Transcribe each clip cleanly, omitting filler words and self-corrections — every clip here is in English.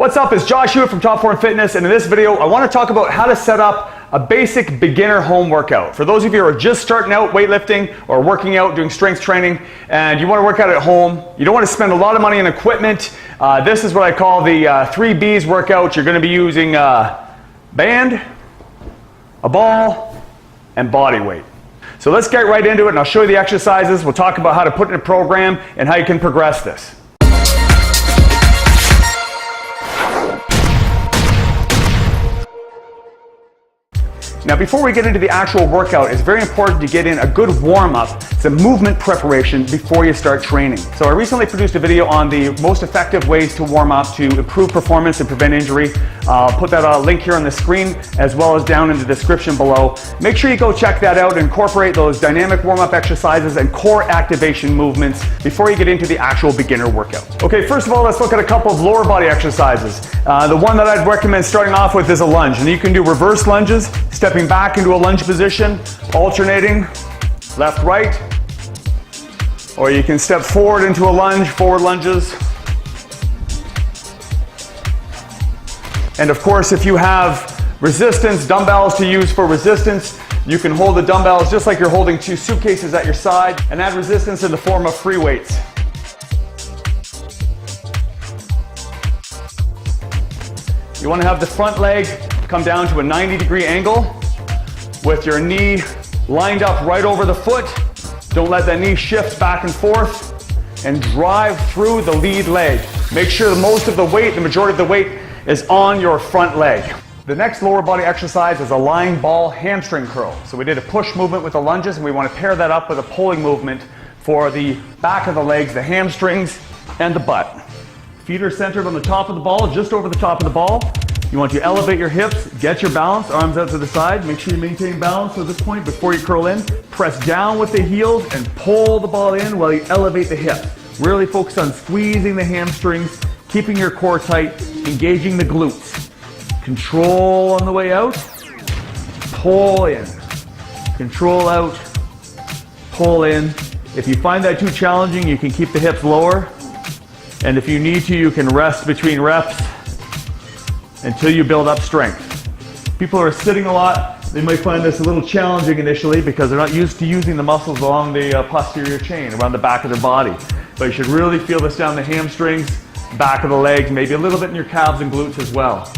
What's up, it's Josh Hewitt from Top Form Fitness, and in this video I want to talk about how to set up a basic beginner home workout. For those of you who are just starting out weightlifting or working out, doing strength training, and you want to work out at home, you don't want to spend a lot of money on equipment, this is what I call the 3 B's workout. You're going to be using a band, a ball, and body weight. So let's get right into it and I'll show you the exercises. We'll talk about how to put in a program and how you can progress this. Now before we get into the actual workout, it's very important to get in a good warm-up, some movement preparation before you start training. So I recently produced a video on the most effective ways to warm up to improve performance and prevent injury. I'll put that link here on the screen as well as down in the description below. Make sure you go check that out and incorporate those dynamic warm-up exercises and core activation movements before you get into the actual beginner workout. Okay, first of all, let's look at a couple of lower body exercises. The one that I'd recommend starting off with is a lunge, and you can do reverse lunges, stepping back into a lunge position, alternating left, right, or you can step forward into a lunge, forward lunges. And of course, if you have resistance, dumbbells to use for resistance, you can hold the dumbbells just like you're holding 2 suitcases at your side and add resistance in the form of free weights. You want to have the front leg come down to a 90-degree angle with your knee lined up right over the foot. Don't let that knee shift back and forth, and drive through the lead leg. Make sure that most of the weight, the majority of the weight, is on your front leg. The next lower body exercise is a lying ball hamstring curl. So we did a push movement with the lunges, and we want to pair that up with a pulling movement for the back of the legs, the hamstrings, and the butt. Feet are centered on the top of the ball, just over the top of the ball. You want to elevate your hips, get your balance, arms out to the side. Make sure you maintain balance at this point before you curl in. Press down with the heels and pull the ball in while you elevate the hip. Really focus on squeezing the hamstrings, keeping your core tight, engaging the glutes. Control on the way out, pull in. Control out, pull in. If you find that too challenging, you can keep the hips lower. And if you need to, you can rest between reps until you build up strength. People who are sitting a lot, they might find this a little challenging initially because they're not used to using the muscles along the posterior chain, around the back of their body. But you should really feel this down the hamstrings, back of the legs, maybe a little bit in your calves and glutes as well.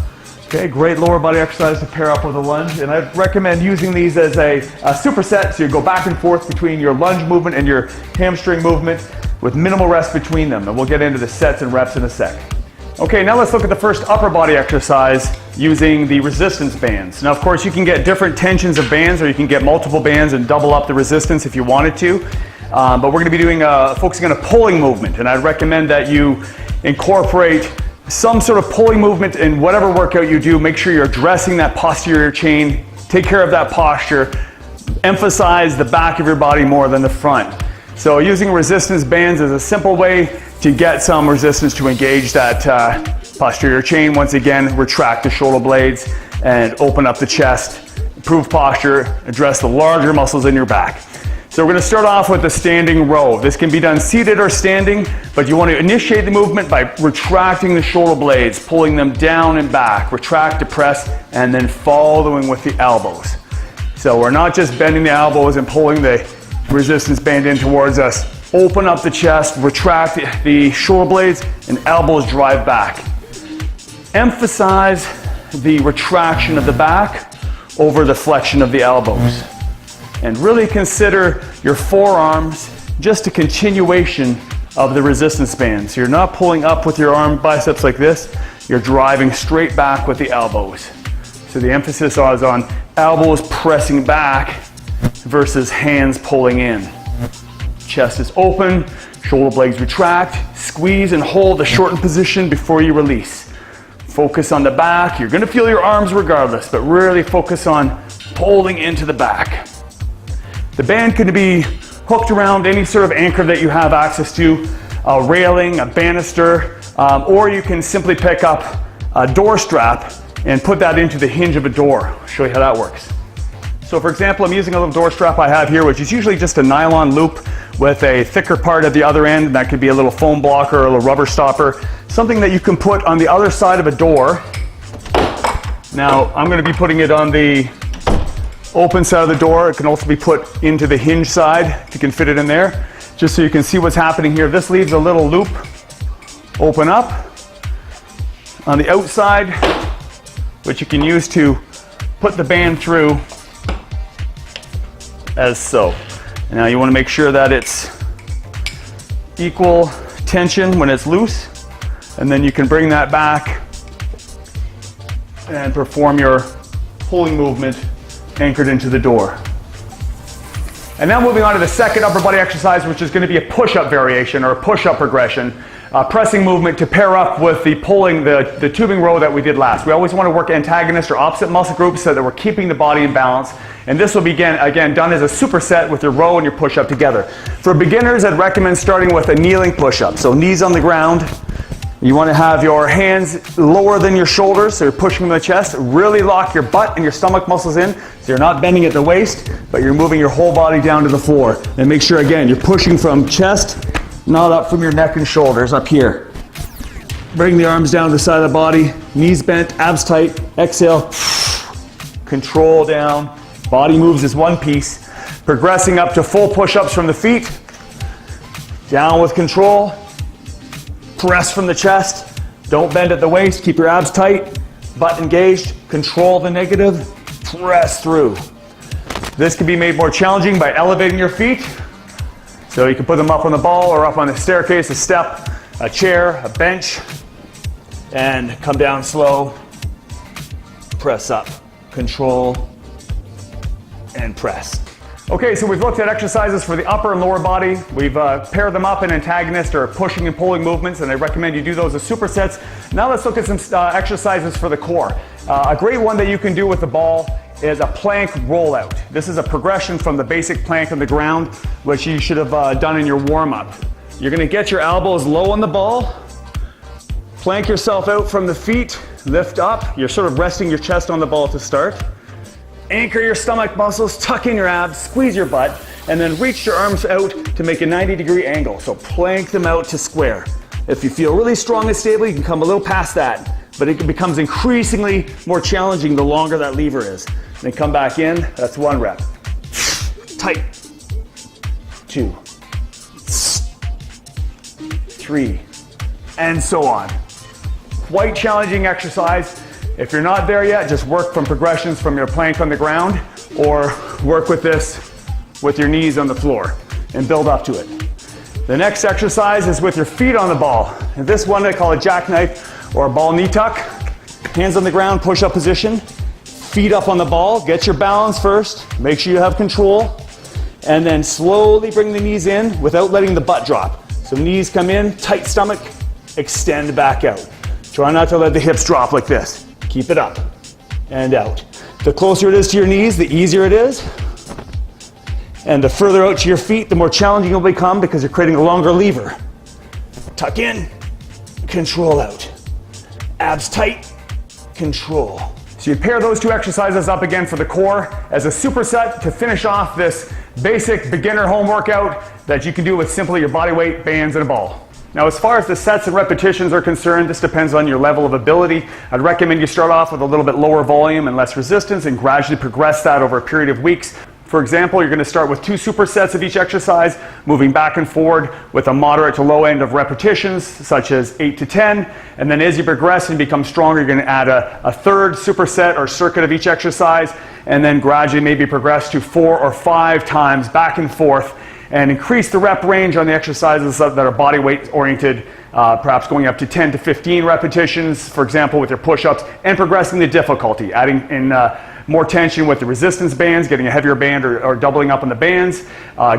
Okay, great lower body exercise to pair up with a lunge, and I'd recommend using these as a superset, so you go back and forth between your lunge movement and your hamstring movement with minimal rest between them, and we'll get into the sets and reps in a sec. Okay, now let's look at the first upper body exercise using the resistance bands. Now, of course, you can get different tensions of bands, or you can get multiple bands and double up the resistance if you wanted to. But we're going to be doing focusing on a pulling movement, and I'd recommend that you incorporate some sort of pulling movement in whatever workout you do. Make sure you're addressing that posterior chain. Take care of that posture. Emphasize the back of your body more than the front. So using resistance bands is a simple way to get some resistance to engage that posterior chain. Once again, retract the shoulder blades and open up the chest, improve posture, address the larger muscles in your back. So we're going to start off with the standing row. This can be done seated or standing, but you want to initiate the movement by retracting the shoulder blades, pulling them down and back, retract to press, and then following with the elbows. So we're not just bending the elbows and pulling the resistance band in towards us. Open up the chest, retract the shoulder blades, and elbows drive back. Emphasize the retraction of the back over the flexion of the elbows. And really consider your forearms just a continuation of the resistance band. So you're not pulling up with your arm biceps like this, you're driving straight back with the elbows. So the emphasis is on elbows pressing back versus hands pulling in. Chest is open, shoulder blades retract, squeeze and hold the shortened position before you release. Focus on the back. You're going to feel your arms regardless, but really focus on pulling into the back. The band can be hooked around any sort of anchor that you have access to, a railing, a banister, or you can simply pick up a door strap and put that into the hinge of a door. I'll show you how that works. So for example, I'm using a little door strap I have here, which is usually just a nylon loop with a thicker part at the other end. That could be a little foam blocker or a little rubber stopper. something that you can put on the other side of a door. Now, I'm going to be putting it on the open side of the door. It can also be put into the hinge side if you can fit it in there, just so you can see what's happening here. This leaves a little loop open up on the outside, which you can use to put the band through as so. Now you want to make sure that it's equal tension when it's loose, and then you can bring that back and perform your pulling movement anchored into the door. And now moving on to the second upper body exercise, which is going to be a push-up variation or a push-up progression. Pressing movement to pair up with the pulling, the tubing row that we did last. We always want to work antagonist or opposite muscle groups so that we're keeping the body in balance. And this will be again done as a superset with your row and your push-up together. For beginners, I'd recommend starting with a kneeling push-up. So knees on the ground. You want to have your hands lower than your shoulders, so you're pushing from the chest. Really lock your butt and your stomach muscles in, so you're not bending at the waist, but you're moving your whole body down to the floor. And make sure, again, you're pushing from chest, not up from your neck and shoulders, up here. Bring the arms down to the side of the body, knees bent, abs tight. Exhale, control down. Body moves as one piece. Progressing up to full push-ups from the feet. Down with control. Press from the chest. Don't bend at the waist. Keep your abs tight. Butt engaged. Control the negative. Press through. This can be made more challenging by elevating your feet. So you can put them up on the ball or up on the staircase, a step, a chair, a bench, and come down slow. Press up. Control and press. Okay, so we've looked at exercises for the upper and lower body. We've paired them up in antagonist or pushing and pulling movements, and I recommend you do those as supersets. Now let's look at some exercises for the core. A great one that you can do with the ball is a plank rollout. This is a progression from the basic plank on the ground, which you should have done in your warm-up. You're gonna get your elbows low on the ball, plank yourself out from the feet, lift up. You're sort of resting your chest on the ball to start. Anchor your stomach muscles, tuck in your abs, squeeze your butt, and then reach your arms out to make a 90-degree angle. So plank them out to square. If you feel really strong and stable, you can come a little past that, but it becomes increasingly more challenging the longer that lever is. Then come back in, that's one rep. Tight. 2, 3, and so on. Quite challenging exercise. If you're not there yet, just work from progressions from your plank on the ground, or work with this with your knees on the floor and build up to it. The next exercise is with your feet on the ball. And this one I call a jackknife or a ball knee tuck. Hands on the ground, push up position. Feet up on the ball. Get your balance first. Make sure you have control. And then slowly bring the knees in without letting the butt drop. So knees come in, tight stomach, extend back out. Try not to let the hips drop like this. Keep it up and out. The closer it is to your knees, the easier it is. And the further out to your feet, the more challenging it will become because you're creating a longer lever. Tuck in, control out. Abs tight, control. So you pair those two exercises up again for the core as a superset to finish off this basic beginner home workout that you can do with simply your body weight, bands, and a ball. Now, as far as the sets and repetitions are concerned, this depends on your level of ability. I'd recommend you start off with a little bit lower volume and less resistance and gradually progress that over a period of weeks. For example, you're going to start with 2 supersets of each exercise, moving back and forward with a moderate to low end of repetitions, such as 8 to 10. And then as you progress and become stronger, you're going to add a third superset or circuit of each exercise, and then gradually maybe progress to 4 or 5 times back and forth, and increase the rep range on the exercises that are body weight oriented, perhaps going up to 10 to 15 repetitions, for example, with your push-ups, and progressing the difficulty, adding in more tension with the resistance bands, getting a heavier band or doubling up on the bands,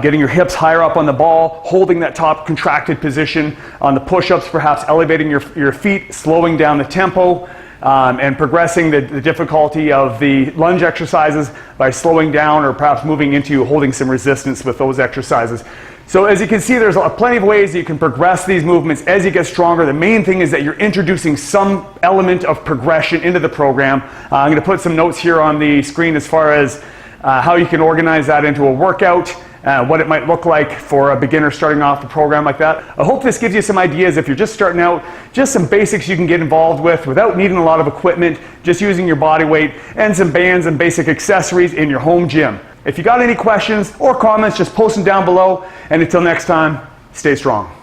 getting your hips higher up on the ball, holding that top contracted position on the push-ups, perhaps elevating your feet, slowing down the tempo, and progressing the difficulty of the lunge exercises by slowing down or perhaps moving into holding some resistance with those exercises. So as you can see, there's plenty of ways that you can progress these movements as you get stronger. The main thing is that you're introducing some element of progression into the program. I'm going to put some notes here on the screen as far as how you can organize that into a workout. what it might look like for a beginner starting off a program like that. I hope this gives you some ideas if you're just starting out, just some basics you can get involved with without needing a lot of equipment, just using your body weight and some bands and basic accessories in your home gym. If you got any questions or comments, just post them down below, and until next time, stay strong.